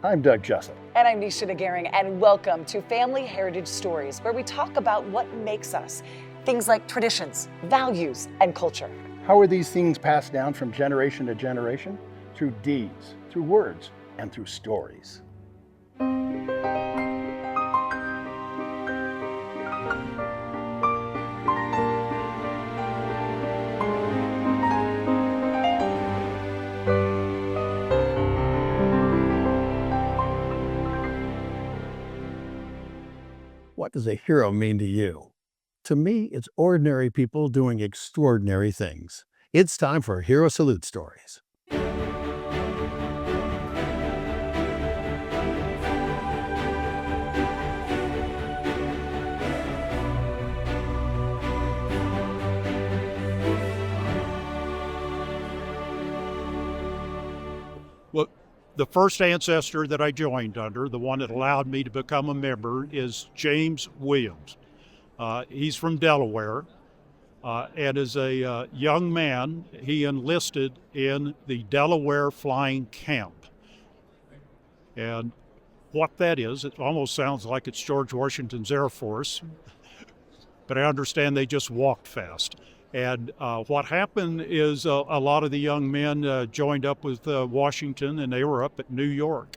I'm Doug Jessup. And I'm Nisha Nagaring, and welcome to Family Heritage Stories, where we talk about what makes us, things like traditions, values, and culture. How are these things passed down from generation to generation? Through deeds, through words, and through stories. What does a hero mean to you? To me, it's ordinary people doing extraordinary things. It's time for Hero Salute Stories. Well, the first ancestor that I joined under, the one that allowed me to become a member, is James Williams. He's from Delaware, and as a young man, he enlisted in the Delaware Flying Camp. And what that is, it almost sounds like it's George Washington's Air Force, but I understand they just walked fast. And what happened is a lot of the young men joined up with Washington, and they were up at New York.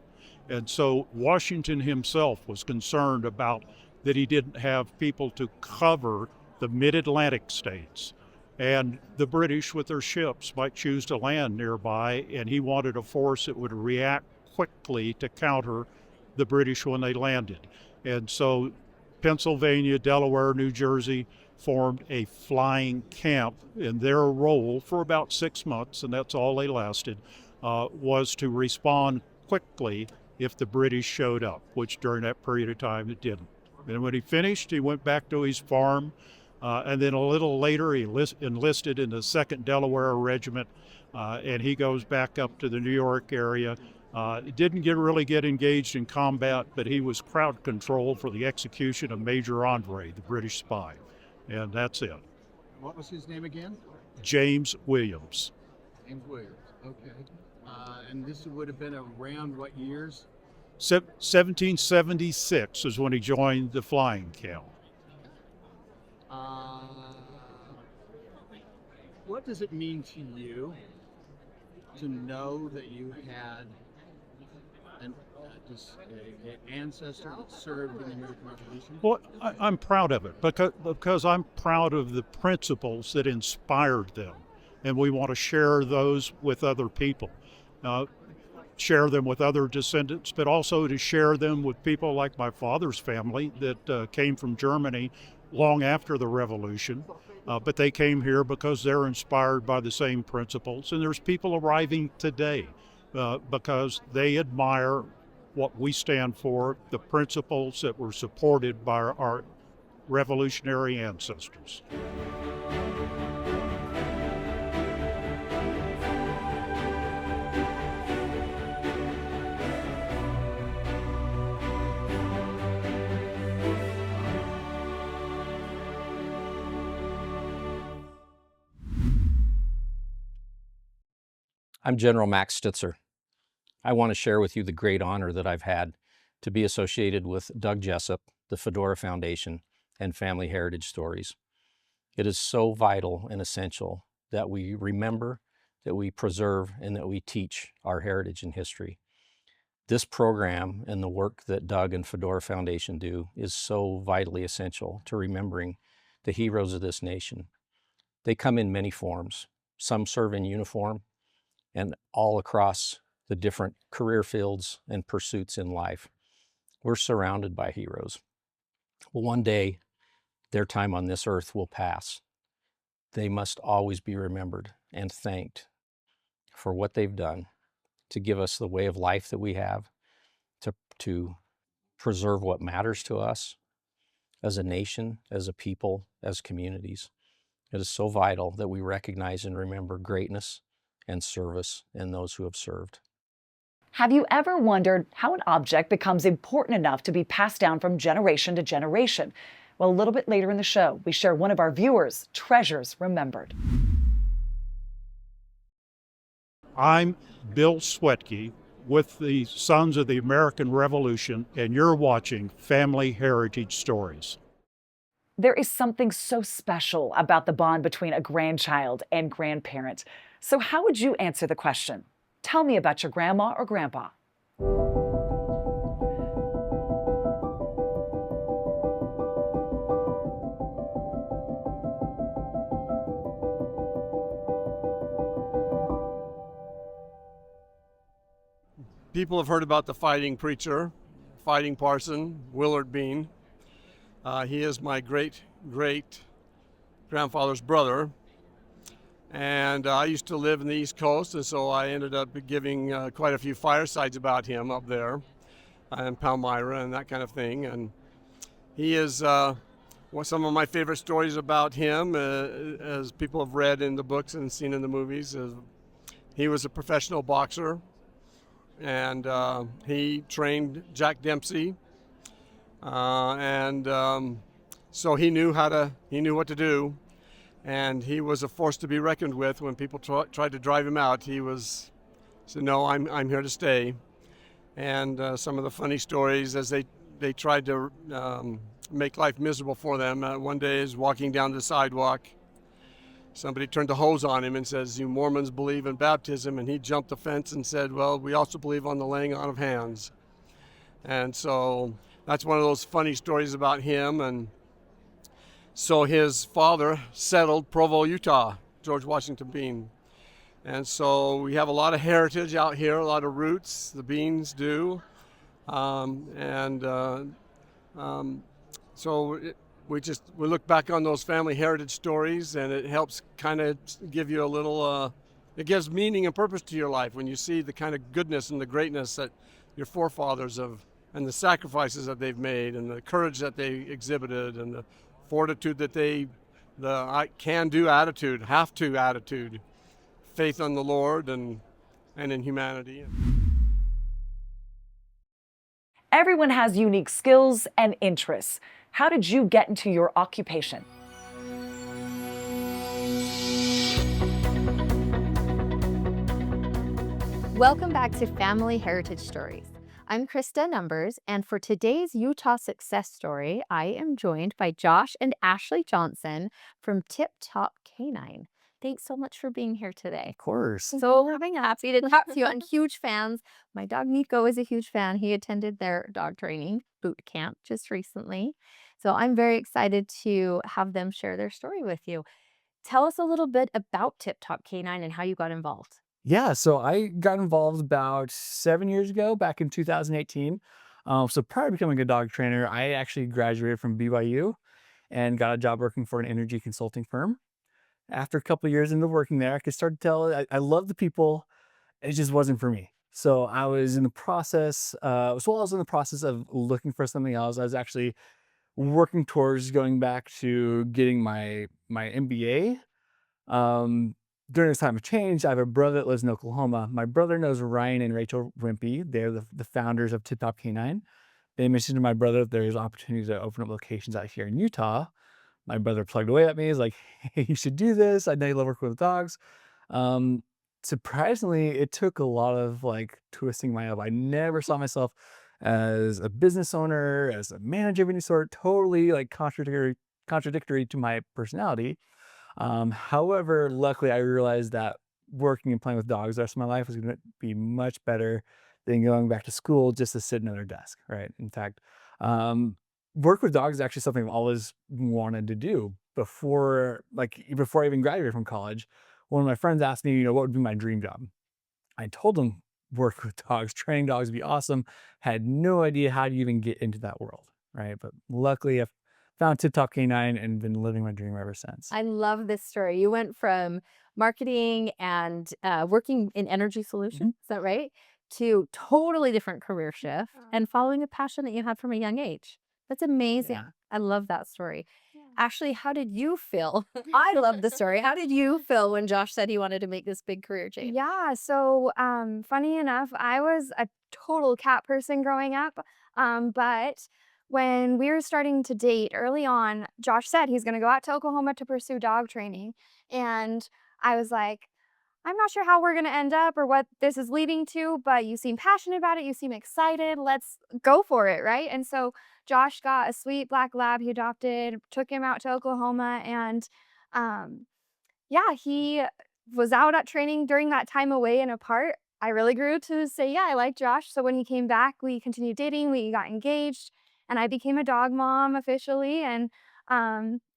And so Washington himself was concerned about that he didn't have people to cover the mid-Atlantic states. And the British with their ships might choose to land nearby, and he wanted a force that would react quickly to counter the British when they landed. And so Pennsylvania, Delaware, New Jersey formed a flying camp, and their role for about 6 months, and that's all they lasted, was to respond quickly if the British showed up, which during that period of time it didn't. And when he finished, he went back to his farm, and then a little later he enlisted in the 2nd Delaware Regiment, and he goes back up to the New York area. Didn't really get engaged in combat, but he was crowd control for the execution of Major Andre, the British spy. And that's it. What was his name again? James Williams. James Williams, okay. And this would have been around what years? 1776 is when he joined the flying camp. What does it mean to you to know that you had an ancestor that served in the American Revolution? Well, I'm proud of it because I'm proud of the principles that inspired them, and we want to share those with other people. Share them with other descendants, but also to share them with people like my father's family that came from Germany long after the Revolution. But they came here because they're inspired by the same principles. And there's people arriving today because they admire what we stand for, the principles that were supported by our revolutionary ancestors. I'm General Max Stitzer. I want to share with you the great honor that I've had to be associated with Doug Jessup, the Fedora Foundation, and Family Heritage Stories. It is so vital and essential that we remember, that we preserve, and that we teach our heritage and history. This program and the work that Doug and Fedora Foundation do is so vitally essential to remembering the heroes of this nation. They come in many forms. Some serve in uniform, and all across the different career fields and pursuits in life. We're surrounded by heroes. Well, one day, their time on this earth will pass. They must always be remembered and thanked for what they've done to give us the way of life that we have, to preserve what matters to us as a nation, as a people, as communities. It is so vital that we recognize and remember greatness and service in those who have served. Have you ever wondered how an object becomes important enough to be passed down from generation to generation? Well, a little bit later in the show, we share one of our viewers' treasures remembered. I'm Bill Swetke, with the sons of the American Revolution, and you're watching Family Heritage Stories. There is something so special about the bond between a grandchild and grandparent. So, how would you answer the question? Tell me about your grandma or grandpa. People have heard about the fighting preacher, fighting parson, Willard Bean. He is my great grandfather's brother. And I used to live in the East Coast, and so I ended up giving quite a few firesides about him up there in Palmyra and that kind of thing. And he is some of my favorite stories about him, as people have read in the books and seen in the movies. He was a professional boxer, and he trained Jack Dempsey, so he knew what to do. And he was a force to be reckoned with. When people tried to drive him out, he said, "No, I'm here to stay." And some of the funny stories as they tried to make life miserable for them. One day, he was walking down the sidewalk. Somebody turned the hose on him and says, "You Mormons believe in baptism," and he jumped the fence and said, "Well, we also believe on the laying on of hands." And so that's one of those funny stories about him. And so his father settled Provo, Utah, George Washington Bean. And so we have a lot of heritage out here, a lot of roots, the Beans do. We look back on those family heritage stories, and it helps kind of give you a little, it gives meaning and purpose to your life when you see the kind of goodness and the greatness that your forefathers have, and the sacrifices that they've made, and the courage that they exhibited, and the fortitude that the I can do attitude, have to attitude, faith on the Lord and in humanity. Everyone has unique skills and interests. How did you get into your occupation? Welcome back to Family Heritage Stories. I'm Krista Numbers, and for today's Utah success story, I am joined by Josh and Ashley Johnson from Tip Top Canine. Thanks so much for being here today. Of course. So happy to talk to you. I'm huge fans. My dog Nico is a huge fan. He attended their dog training boot camp just recently. So I'm very excited to have them share their story with you. Tell us a little bit about Tip Top Canine and how you got involved. Yeah, so I got involved about 7 years ago, back in 2018. So prior to becoming a dog trainer, I actually graduated from BYU and got a job working for an energy consulting firm. After a couple of years into working there, I could start to tell I love the people. It just wasn't for me. So I was in the process, I was in the process of looking for something else. I was actually working towards going back to getting my MBA. During this time of change, I have a brother that lives in Oklahoma. My brother knows Ryan and Rachel Wimpy. They're the founders of Tip Top Canine. They mentioned to my brother that there's opportunities to open up locations out here in Utah. My brother plugged away at me. He's like, "Hey, you should do this. I know you love working with dogs." Surprisingly, it took a lot of twisting my elbow. I never saw myself as a business owner, as a manager of any sort, totally contradictory to my personality. However, luckily I realized that working and playing with dogs the rest of my life was going to be much better than going back to school just to sit in another desk, right? In fact, work with dogs is actually something I've always wanted to do before I even graduated from college. One of my friends asked me, what would be my dream job? I told him work with dogs, training dogs would be awesome. Had no idea how to even get into that world, right? But luckily I've found Tip Top Canine and been living my dream ever since. I love this story. You went from marketing and working in energy solutions, is that right? To totally different career shift and following a passion that you had from a young age. That's amazing. Yeah. I love that story. Ashley, how did you feel? I love the story. How did you feel when Josh said he wanted to make this big career change? Yeah, so funny enough, I was a total cat person growing up, but when we were starting to date early on, Josh said he's going to go out to Oklahoma to pursue dog training. And I was like, I'm not sure how we're going to end up or what this is leading to, but you seem passionate about it. You seem excited. Let's go for it, right? And so Josh got a sweet black lab he adopted, took him out to Oklahoma, and yeah, he was out at training during that time away and apart. I really grew to say, yeah, I like Josh. So when he came back, we continued dating, we got engaged, and I became a dog mom officially. And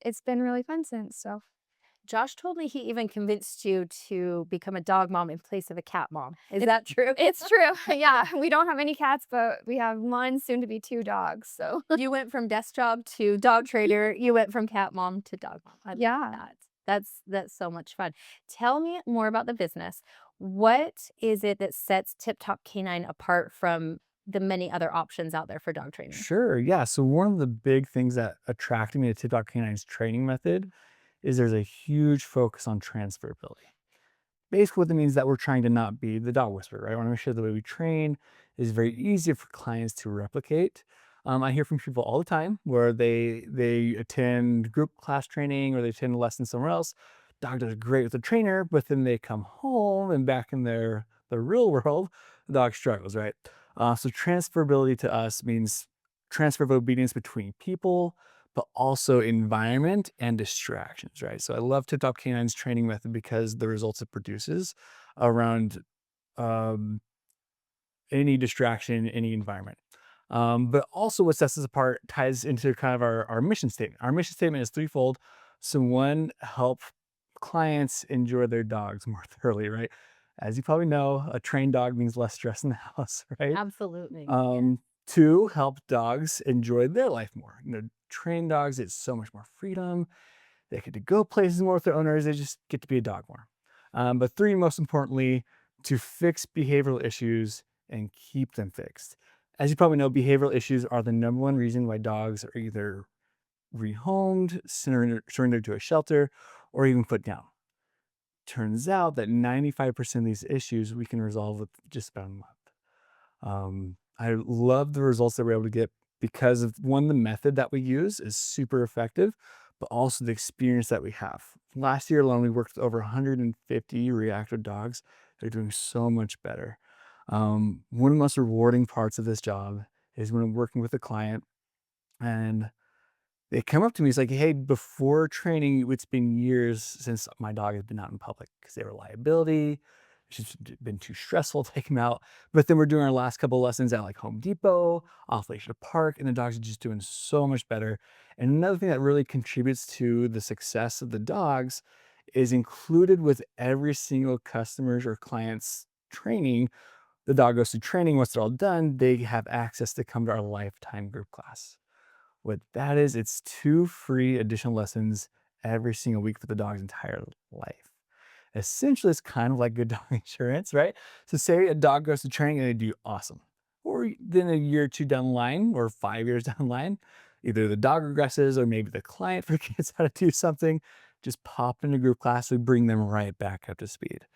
it's been really fun since. So Josh told me he even convinced you to become a dog mom in place of a cat mom. Is that true? it's true. Yeah, we don't have any cats, but we have one, soon to be 2 dogs. So You went from desk job to dog trainer. You went from cat mom to dog mom. I love yeah. that. That's so much fun. Tell me more about the business. What is it that sets Tip Top Canine apart from the many other options out there for dog training? Sure, yeah. So one of the big things that attracted me to Tip Top Canine's training method is there's a huge focus on transferability. Basically, what that means is that we're trying to not be the dog whisperer, right? I want to make sure the way we train is very easy for clients to replicate. I hear from people all the time where they attend group class training or they attend a lesson somewhere else. Dog does great with the trainer, but then they come home and back in the real world, the dog struggles, right? So transferability to us means transfer of obedience between people, but also environment and distractions, right? So I love Tip Top Canine's training method because the results it produces around um, any distraction, any environment. But also what sets us apart ties into kind of our mission statement. Our mission statement is threefold. So one, help clients enjoy their dogs more thoroughly, right? As you probably know, a trained dog means less stress in the house, right? Absolutely. Two, help dogs enjoy their life more. Trained dogs, it's so much more freedom. They get to go places more with their owners. They just get to be a dog more. But three, most importantly, to fix behavioral issues and keep them fixed. As you probably know, behavioral issues are the number one reason why dogs are either rehomed, surrendered to a shelter, or even put down. Turns out that 95% of these issues we can resolve with just about a month. I love the results that we're able to get because of one, the method that we use is super effective, but also the experience that we have. Last year alone, we worked with over 150 reactive dogs. They're doing so much better. One of the most rewarding parts of this job is when I'm working with a client and they come up to me, it's like, hey, before training, it's been years since my dog has been out in public because they were a liability. It's just been too stressful to take him out. But then we're doing our last couple lessons at like Home Depot, off Lakeshore Park, and the dogs are just doing so much better. And another thing that really contributes to the success of the dogs is included with every single customer's or client's training. The dog goes to training. Once they're all done, they have access to come to our lifetime group class. What that is, it's 2 free additional lessons every single week for the dog's entire life. Essentially, it's kind of like good dog insurance, right? So say a dog goes to training and they do awesome. Or then a year or two down the line, or 5 years down the line, either the dog regresses or maybe the client forgets how to do something. Just pop into group class, we bring them right back up to speed.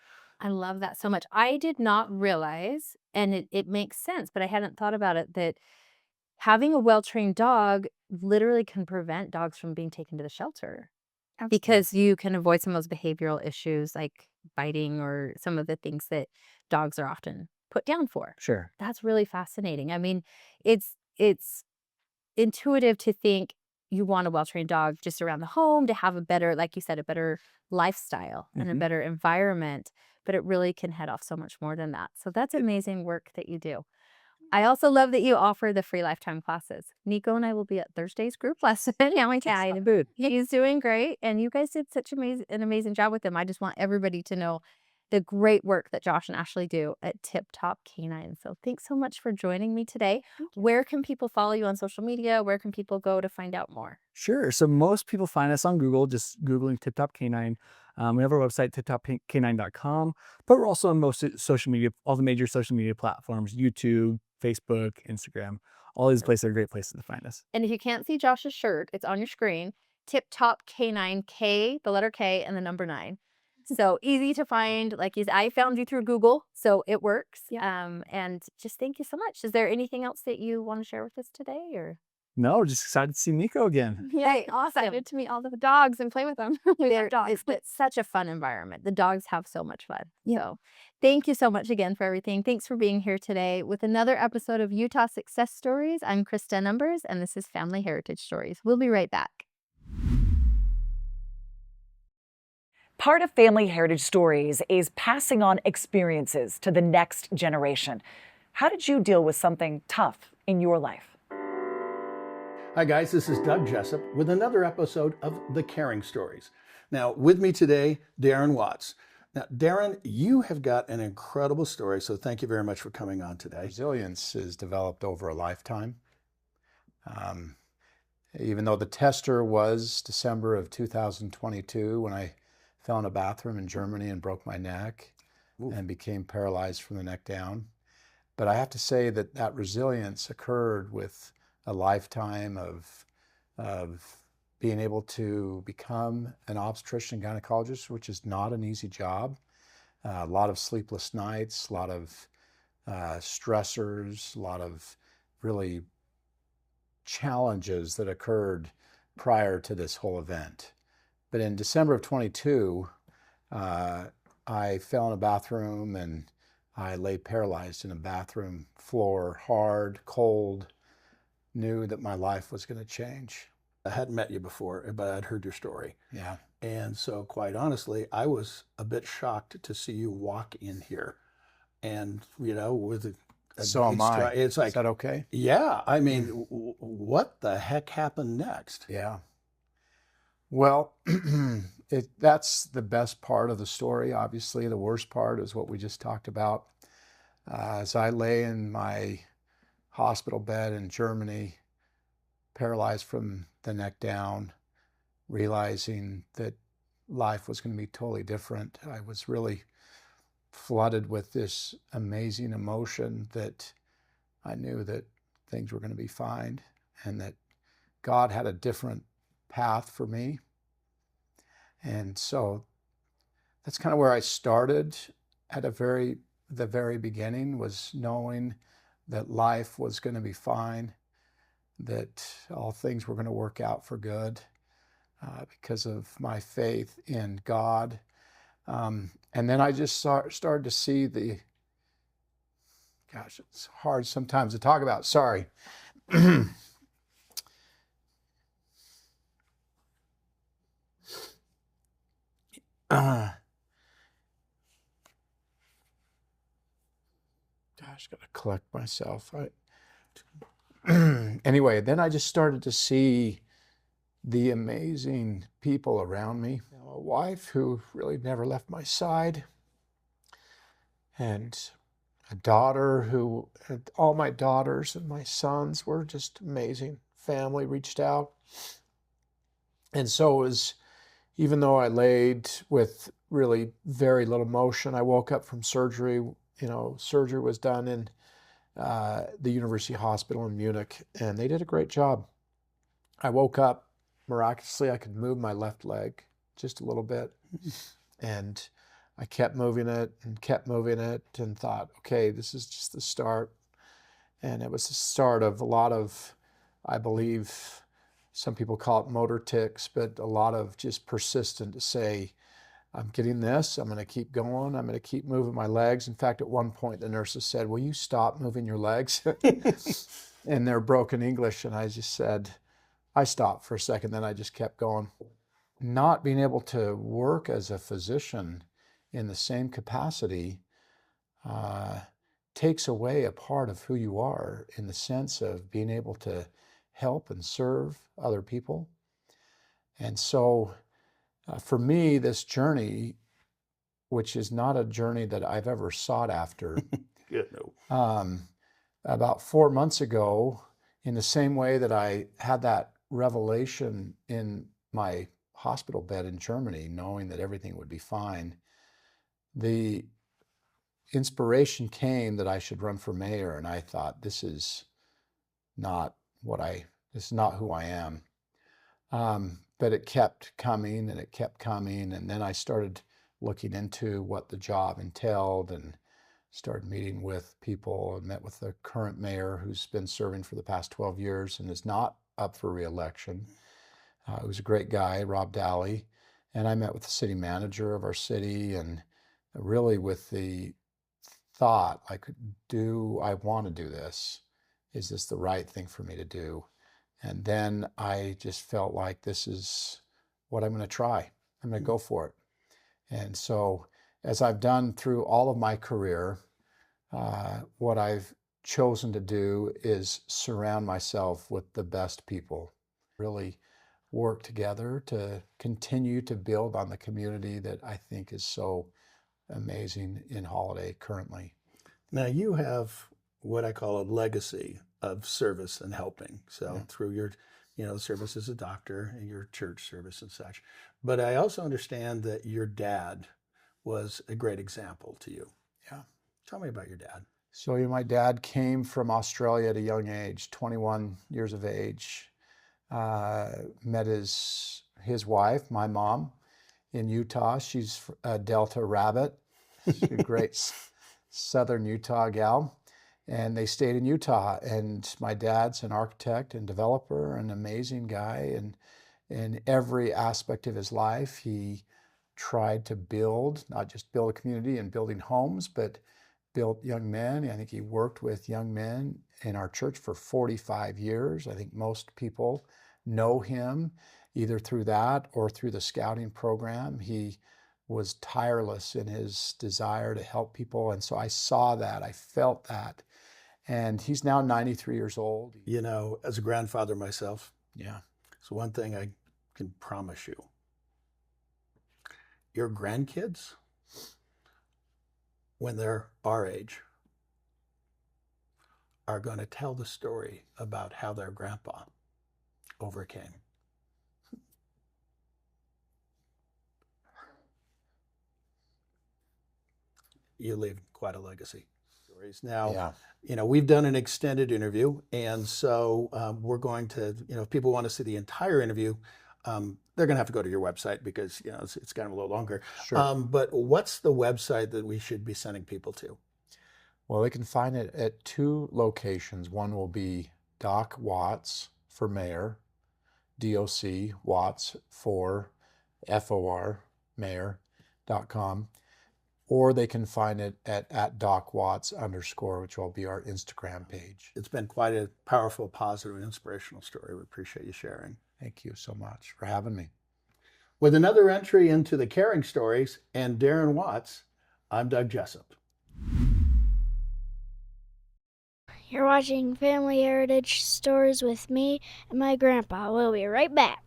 I love that so much. I did not realize, and it makes sense, but I hadn't thought about it, that having a well-trained dog literally can prevent dogs from being taken to the shelter because you can avoid some of those behavioral issues like biting or some of the things that dogs are often put down for. Sure. That's really fascinating. I mean, it's intuitive to think you want a well-trained dog just around the home to have a better, like you said, a better lifestyle and a better environment, but it really can head off so much more than that. So that's amazing work that you do. I also love that you offer the free lifetime classes. Nico and I will be at Thursday's group lesson. Yeah, my cat in the booth. He's doing great, and you guys did such an amazing job with him. I just want everybody to know the great work that Josh and Ashley do at Tip Top Canine. So thanks so much for joining me today. Where can people follow you on social media? Where can people go to find out more? Sure. So most people find us on Google, just Googling Tip Top Canine. We have our website, tiptopcanine.com, but we're also on most social media, all the major social media platforms, YouTube, Facebook, Instagram. All these places are great places to find us. And if you can't see Josh's shirt, it's on your screen. Tip Top Canine, K, the letter K, and the number 9. So easy to find. Like I found you through Google, so it works. Yeah. And just thank you so much. Is there anything else that you want to share with us today, or? No, just excited to see Nico again. Yay, awesome. Excited to meet all the dogs and play with them. We love dogs. It's such a fun environment. The dogs have so much fun. So thank you so much again for everything. Thanks for being here today with another episode of Utah Success Stories. I'm Krista Numbers, and this is Family Heritage Stories. We'll be right back. Part of Family Heritage Stories is passing on experiences to the next generation. How did you deal with something tough in your life? Hi guys, this is Doug Jessup with another episode of The Caring Stories. Now with me today, Darren Watts. Now Darren, you have got an incredible story, so thank you very much for coming on today. Resilience is developed over a lifetime. Even though the tester was December of 2022 when I fell in a bathroom in Germany and broke my neck and became paralyzed from the neck down. But I have to say that that resilience occurred with a lifetime of being able to become an obstetrician gynecologist, which is not an easy job. A lot of sleepless nights, a lot of stressors, a lot of really challenges that occurred prior to this whole event. But in December of 22, I fell in a bathroom and I lay paralyzed in a bathroom floor, hard, cold, knew that my life was going to change. I hadn't met you before, but I'd heard your story. Yeah. And so quite honestly, I was a bit shocked to see you walk in here and, you know, with a So am I. It's like, is that okay? yeah, I mean, what the heck happened next? Yeah. Well, that's the best part of the story. Obviously, the worst part is what we just talked about. As I lay in my hospital bed in Germany, paralyzed from the neck down, realizing that life was going to be totally different. I was really flooded with this amazing emotion that I knew that things were going to be fine and that God had a different path for me. And so that's kind of where I started at the very beginning, was knowing that life was going to be fine, that all things were going to work out for good because of my faith in God. And then I just started to see gosh, it's hard sometimes to talk about, sorry. Gosh, gotta collect myself. Anyway, then I just started to see the amazing people around me. You know, a wife who really never left my side, and a daughter who, all my daughters and my sons were just amazing. Family reached out. And so it was, even though I laid with really very little motion, I woke up from surgery. You know, surgery was done in the University Hospital in Munich, and they did a great job. I woke up, miraculously, I could move my left leg just a little bit. And I kept moving it and thought, okay, this is just the start. And it was the start of a lot of, I believe, some people call it motor tics, but a lot of just persistent to say, I'm getting this, I'm going to keep going, I'm going to keep moving my legs. In fact, at one point, the nurses said, will you stop moving your legs? In their broken English. And I just said, I stopped for a second, then I just kept going. Not being able to work as a physician in the same capacity takes away a part of who you are, in the sense of being able to help and serve other people. And so for me, this journey, which is not a journey that I've ever sought after, about 4 months ago, in the same way that I had that revelation in my hospital bed in Germany, knowing that everything would be fine, the inspiration came that I should run for mayor. And I thought, this is not who I am. But it kept coming and it kept coming. And then I started looking into what the job entailed. And started meeting with people and met with the current mayor who's been serving for the past 12 years and is not up for re-election. He was a great guy, Rob Daly. And I met with the city manager of our city, and really with the thought, like, do I want to do this? Is this the right thing for me to do? And then I just felt like this is what I'm going to try. I'm going to go for it. And so as I've done through all of my career, what I've chosen to do is surround myself with the best people, really work together to continue to build on the community that I think is so amazing in Holiday currently. Now you have what I call a legacy of service and helping. So Yeah. through your, service as a doctor and your church service and such. But I also understand that your dad was a great example to you. Yeah. Tell me about your dad. So my dad came from Australia at a young age, 21 years of age. Met his wife, my mom, in Utah. She's a Delta Rabbit. She's a great Southern Utah gal. And they stayed in Utah. And my dad's an architect and developer, an amazing guy. And in every aspect of his life, he tried to build, not just build a community and building homes, but built young men. I think he worked with young men in our church for 45 years. I think most people know him either through that or through the scouting program. He was tireless in his desire to help people. And so I saw that, I felt that. And he's now 93 years old. As a grandfather myself, Yeah. so one thing I can promise you, your grandkids, when they're our age, are going to tell the story about how their grandpa overcame. You leave quite a legacy. Now, Yeah. we've done an extended interview, and so we're going to, if people want to see the entire interview, they're going to have to go to your website because, it's kind of a little longer. Sure. But what's the website that we should be sending people to? Well, they can find it at two locations. One will be Doc Watts for mayor, DOC Watts for FOR, mayor.com. Or they can find it at @DocWatts_, which will be our Instagram page. It's been quite a powerful, positive, and inspirational story. We appreciate you sharing. Thank you so much for having me. With another entry into the Caring Stories and Darren Watts, I'm Doug Jessup. You're watching Family Heritage Stories with me and my grandpa. We'll be right back.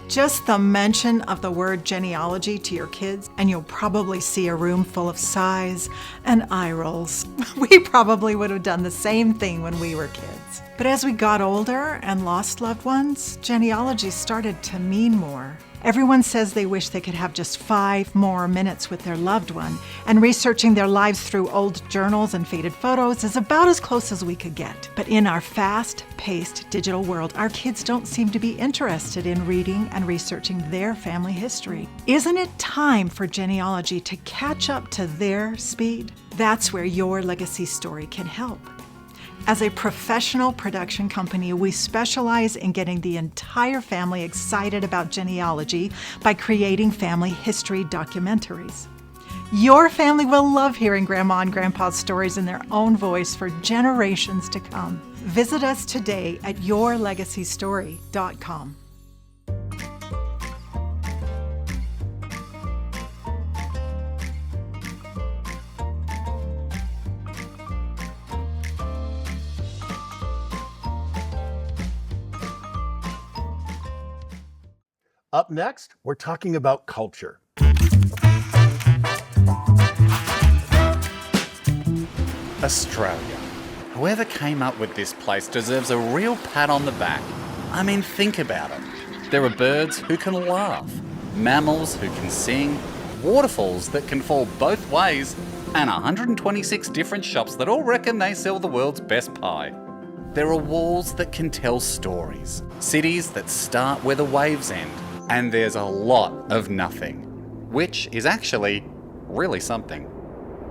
Just the mention of the word genealogy to your kids, and you'll probably see a room full of sighs and eye rolls. We probably would have done the same thing when we were kids. But as we got older and lost loved ones, genealogy started to mean more. Everyone says they wish they could have just 5 more minutes with their loved one, and researching their lives through old journals and faded photos is about as close as we could get. But in our fast-paced digital world, our kids don't seem to be interested in reading and researching their family history. Isn't it time for genealogy to catch up to their speed? That's where your legacy story can help. As a professional production company, we specialize in getting the entire family excited about genealogy by creating family history documentaries. Your family will love hearing Grandma and Grandpa's stories in their own voice for generations to come. Visit us today at yourlegacystory.com. Up next, we're talking about culture. Australia. Whoever came up with this place deserves a real pat on the back. I mean, think about it. There are birds who can laugh, mammals who can sing, waterfalls that can fall both ways, and 126 different shops that all reckon they sell the world's best pie. There are walls that can tell stories, cities that start where the waves end, and there's a lot of nothing, which is actually really something.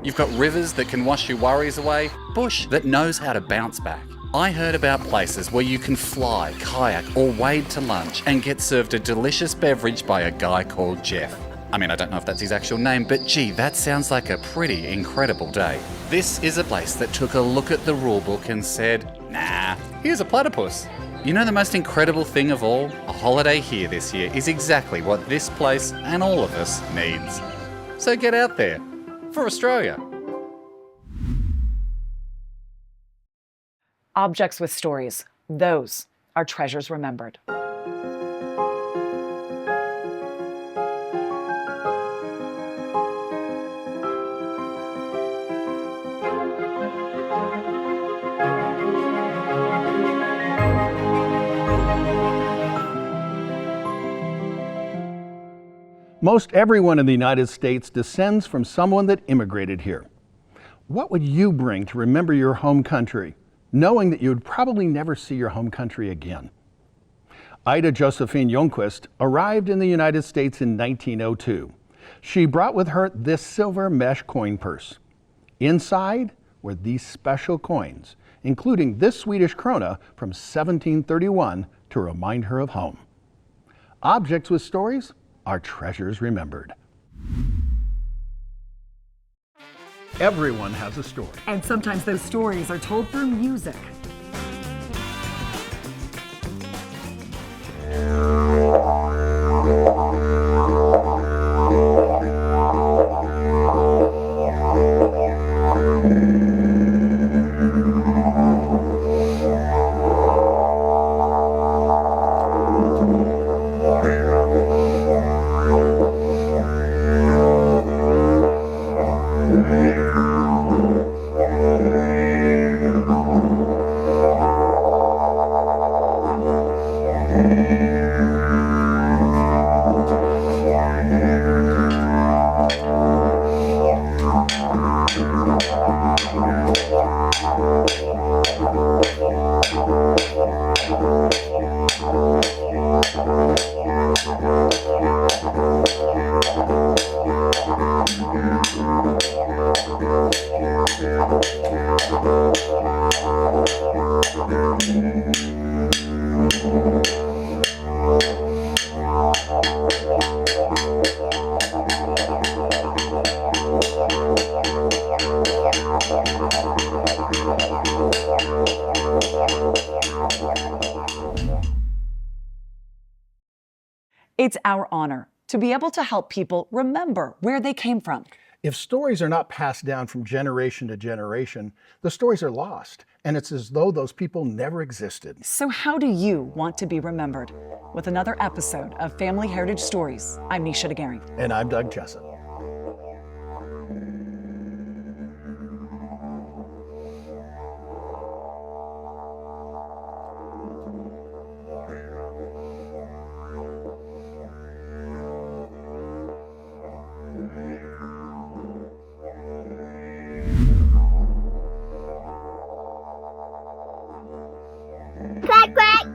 You've got rivers that can wash your worries away, bush that knows how to bounce back. I heard about places where you can fly, kayak or wade to lunch and get served a delicious beverage by a guy called Jeff. I mean, I don't know if that's his actual name, but gee, that sounds like a pretty incredible day. This is a place that took a look at the rulebook and said, nah, here's a platypus. You know the most incredible thing of all? A holiday here this year is exactly what this place and all of us needs. So get out there for Australia. Objects with stories. Those are treasures remembered. Most everyone in the United States descends from someone that immigrated here. What would you bring to remember your home country, knowing that you would probably never see your home country again? Ida Josephine Youngquist arrived in the United States in 1902. She brought with her this silver mesh coin purse. Inside were these special coins, including this Swedish krona from 1731 to remind her of home. Objects with stories are treasures remembered. Everyone has a story. And sometimes those stories are told through music. It's our honor to be able to help people remember where they came from. If stories are not passed down from generation to generation, the stories are lost, and it's as though those people never existed. So how do you want to be remembered? With another episode of Family Heritage Stories, I'm Nisha DeGaring. And I'm Doug Jessup. Quack, quack.